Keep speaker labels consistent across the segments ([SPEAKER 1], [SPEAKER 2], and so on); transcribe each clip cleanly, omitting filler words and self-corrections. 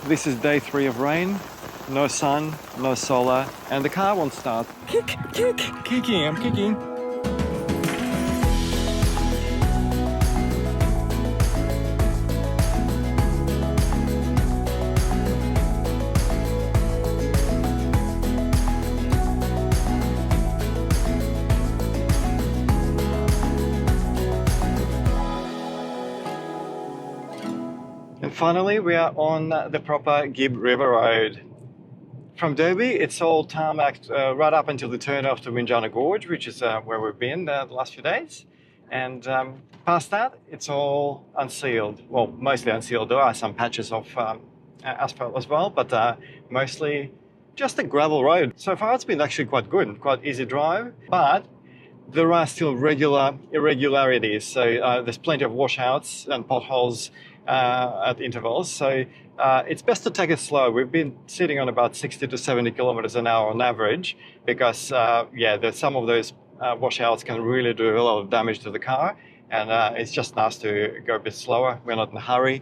[SPEAKER 1] This is day 3 of rain, no sun, no solar, and the car won't start. Kicking, I'm kicking. And finally, we are on the proper Gibb River Road. From Derby, it's all tarmac right up until the turn off to Manning Gorge, which is where we've been the last few days. And past that, it's all unsealed. Well, mostly unsealed. There are some patches of asphalt as well, but mostly just a gravel road. So far, it's been actually quite good, quite easy drive, but there are still regular irregularities. So there's plenty of washouts and potholes at intervals. So it's best to take it slow. We've been sitting on about 60 to 70 kilometers an hour on average because, there's some of those washouts can really do a lot of damage to the car. And it's just nice to go a bit slower. We're not in a hurry.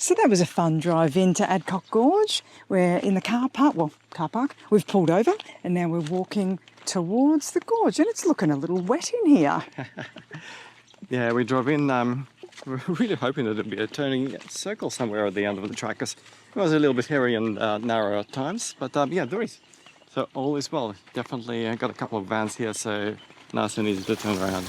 [SPEAKER 2] So that was a fun drive into Adcock Gorge. We're in the car park. We've pulled over and now we're walking towards the gorge and it's looking a little wet in here.
[SPEAKER 1] Yeah, we drove in, we're really hoping that there'd be a turning circle somewhere at the end of the track because it was a little bit hairy and narrow at times, but there is. So all is well. Definitely got a couple of vans here, so nice and easy to turn around.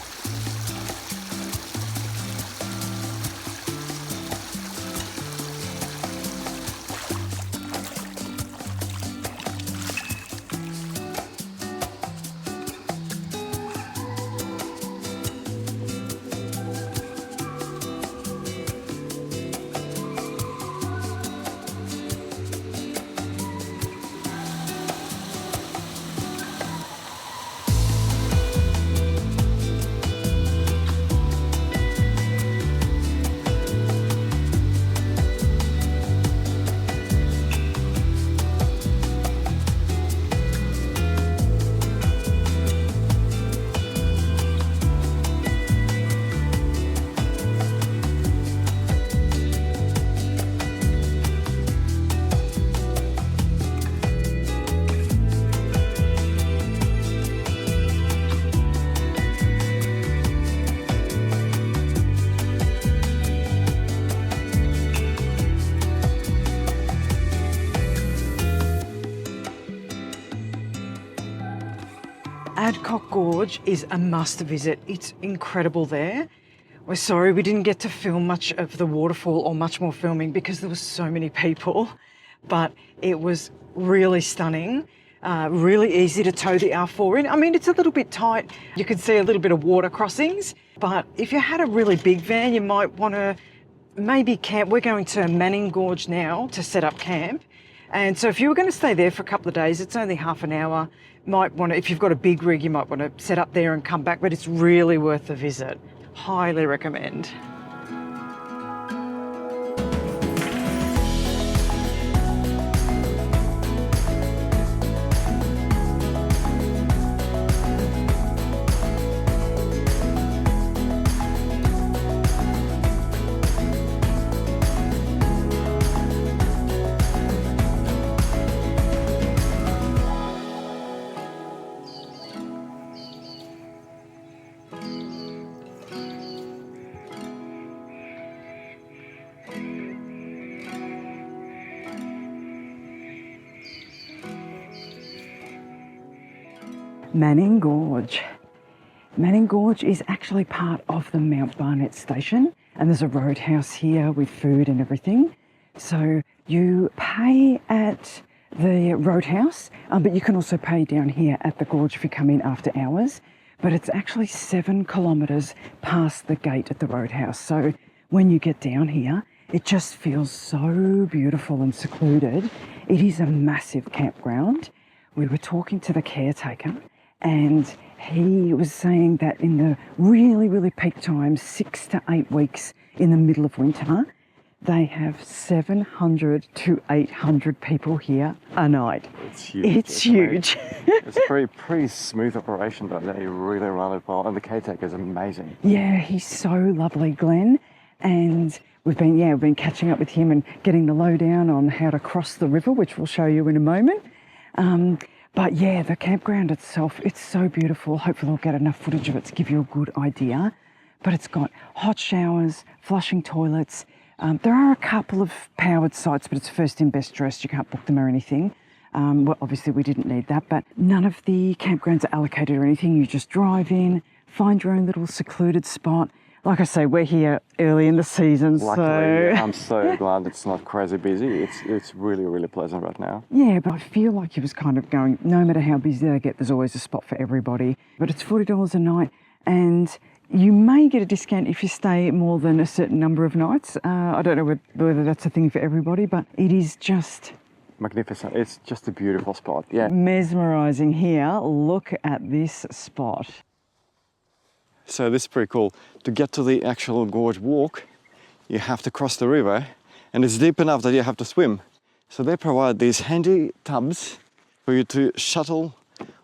[SPEAKER 2] Adcock Gorge is a must visit. It's incredible there. We're sorry we didn't get to film much of the waterfall or much more filming because there were so many people, but it was really stunning. Really easy to tow the R4 in. I mean, it's a little bit tight. You can see a little bit of water crossings, but if you had a really big van, you might want to maybe camp. We're going to Manning Gorge now to set up camp. And so if you were going to stay there for a couple of days, it's only half an hour. Might want to, if you've got a big rig, you might want to set up there and come back, but it's really worth the visit. Highly recommend. Manning Gorge. Manning Gorge is actually part of the Mt Barnett Station, and there's a roadhouse here with food and everything. So you pay at the Roadhouse, but you can also pay down here at the gorge if you come in after hours. but it's actually 7 kilometres past the gate at the Roadhouse. So when you get down here, it just feels so beautiful and secluded. It is a massive campground. We were talking to the caretaker and he was saying that in the really, really peak times, 6 to 8 weeks in the middle of winter, they have 700 to 800 people here a night.
[SPEAKER 3] It's huge.
[SPEAKER 2] It's huge.
[SPEAKER 3] It's a pretty smooth operation, but they really run it well, and the caretaker is amazing.
[SPEAKER 2] Yeah, he's so lovely, Glenn. And we've been catching up with him and getting the lowdown on how to cross the river, which we'll show you in a moment. But yeah, the campground itself, it's so beautiful. Hopefully we'll get enough footage of it to give you a good idea. But it's got hot showers, flushing toilets. There are a couple of powered sites, but it's first in, best dressed. You can't book them or anything. Well, obviously we didn't need that, but none of the campgrounds are allocated or anything. You just drive in, find your own little secluded spot. Like I say, we're here early in the season,
[SPEAKER 3] Luckily, I'm so glad it's not crazy busy. It's really, really pleasant right now.
[SPEAKER 2] Yeah, but I feel like he was kind of going, no matter how busy they get, there's always a spot for everybody. But it's $40 a night, and you may get a discount if you stay more than a certain number of nights. I don't know whether that's a thing for everybody, but it is just
[SPEAKER 3] Magnificent. It's just a beautiful spot. Yeah.
[SPEAKER 2] mesmerising here. Look at this spot.
[SPEAKER 1] So this is pretty cool. To get to the actual gorge walk, you have to cross the river, and it's deep enough that you have to swim. So they provide these handy tubs for you to shuttle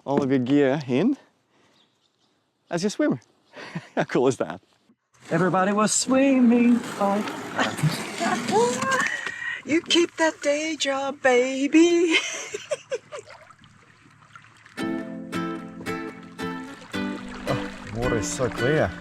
[SPEAKER 1] all of your gear in as you swim. How cool is that?
[SPEAKER 2] Everybody was swimming. You keep that day job, baby.
[SPEAKER 1] Water is so clear.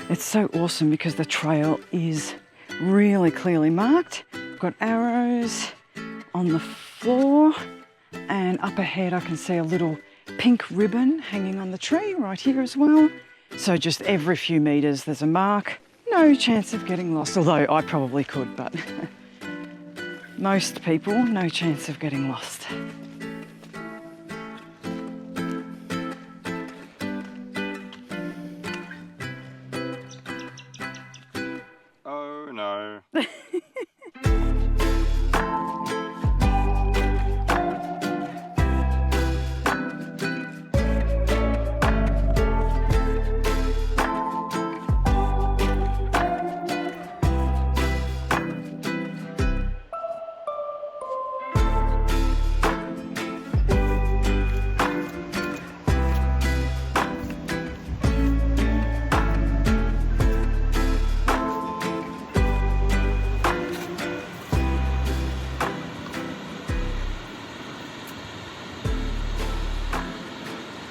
[SPEAKER 2] It's so awesome because the trail is really clearly marked. I've got arrows on the floor, and up ahead I can see a little pink ribbon hanging on the tree right here as well. So just every few metres there's a mark. No chance of getting lost, although I probably could, but most people, no chance of getting lost.
[SPEAKER 1] Oh no.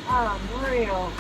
[SPEAKER 2] Unreal.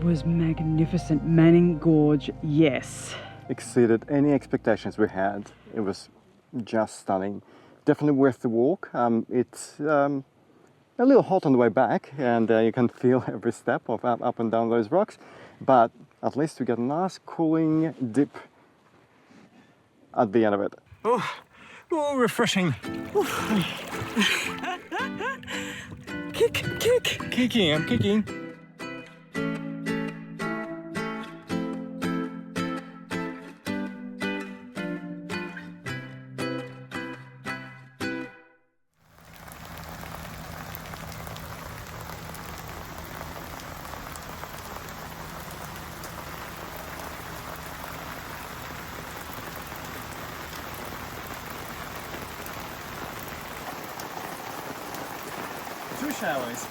[SPEAKER 2] was magnificent. Manning Gorge, yes.
[SPEAKER 3] Exceeded any expectations we had. It was just stunning. Definitely worth the walk. It's a little hot on the way back, and you can feel every step of up and down those rocks, but at least we get a nice cooling dip at the end of it.
[SPEAKER 1] Oh, refreshing.
[SPEAKER 2] Kick.
[SPEAKER 1] Kicking, I'm kicking. Two showers.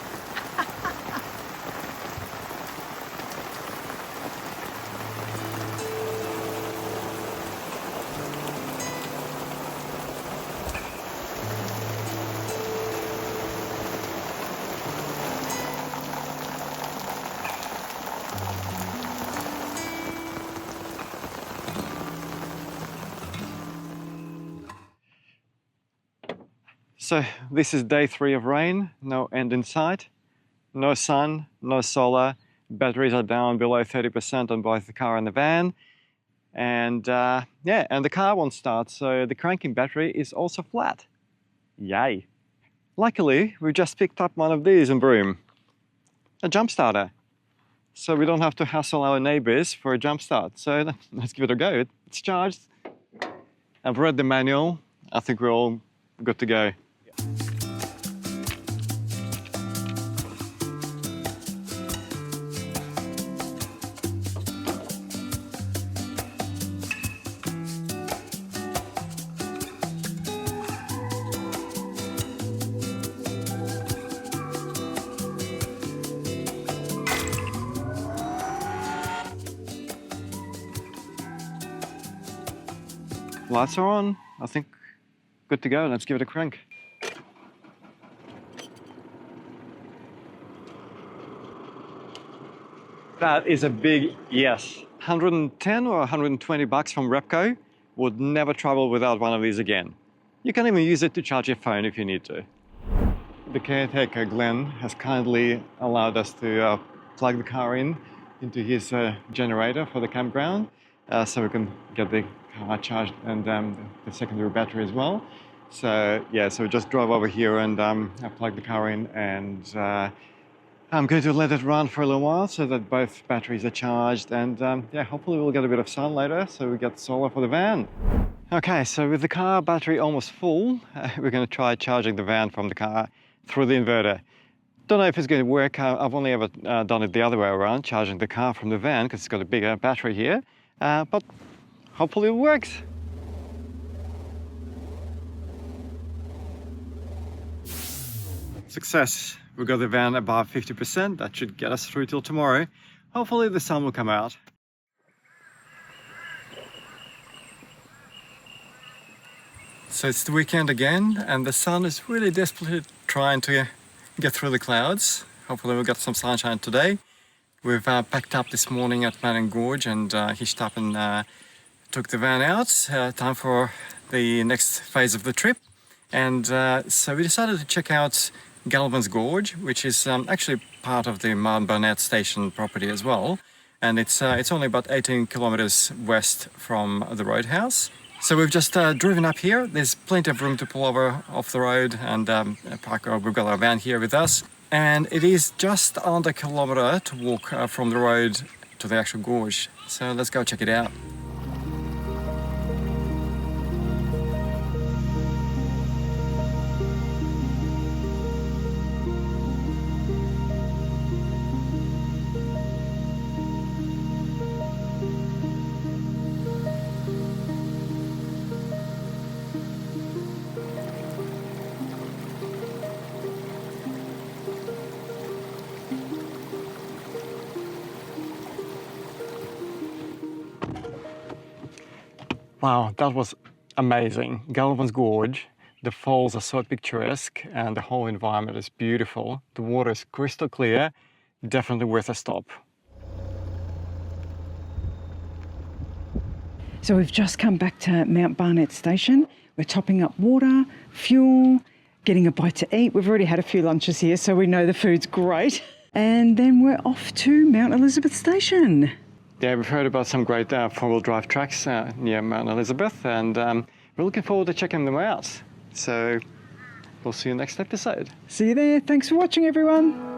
[SPEAKER 1] So this is day 3 of rain, no end in sight, no sun, no solar, batteries are down below 30% on both the car and the van, and and the car won't start, so the cranking battery is also flat. Yay! Luckily, we just picked up one of these in Broome, a jump starter, so we don't have to hassle our neighbors for a jump start. So let's give it a go. It's charged. I've read the manual. I think we're all good to go. Lights are on. I think good to go. Let's give it a crank. That is a big yes. 110 or 120 bucks from Repco. Would never travel without one of these again. You can even use it to charge your phone if you need to. The caretaker, Glenn, has kindly allowed us to plug the car into his generator for the campground, so we can get the car charged and the secondary battery as well. So yeah, so we just drove over here and I plugged the car in, and I'm going to let it run for a little while so that both batteries are charged, and yeah, hopefully we'll get a bit of sun later so we get solar for the van. Okay, so with the car battery almost full, we're going to try charging the van from the car through the inverter. Don't know if it's going to work. I've only ever done it the other way around, charging the car from the van, because it's got a bigger battery here, but hopefully it works. Success. We got the van above 50%. That should get us through till tomorrow. Hopefully the sun will come out. So it's the weekend again, and the sun is really desperately trying to get through the clouds. Hopefully we'll get some sunshine today. We've packed up this morning at Manning Gorge and hitched up and took the van out. Time for the next phase of the trip. And so we decided to check out Galvans Gorge, which is actually part of the Mt Barnett Station property as well. And it's only about 18 kilometers west from the Roadhouse. So we've just driven up here. There's plenty of room to pull over off the road and park. We've got our van here with us. And it is just under a kilometer to walk from the road to the actual gorge. So let's go check it out. Wow, that was amazing. Galvans Gorge, the falls are so picturesque and the whole environment is beautiful. The water is crystal clear, definitely worth a stop.
[SPEAKER 2] So we've just come back to Mt Barnett Station. We're topping up water, fuel, getting a bite to eat. We've already had a few lunches here, so we know the food's great. And then we're off to Mount Elizabeth Station.
[SPEAKER 1] Yeah, we've heard about some great four-wheel drive tracks near Mount Elizabeth, and we're looking forward to checking them out. So we'll see you next episode.
[SPEAKER 2] See you there. Thanks for watching, everyone.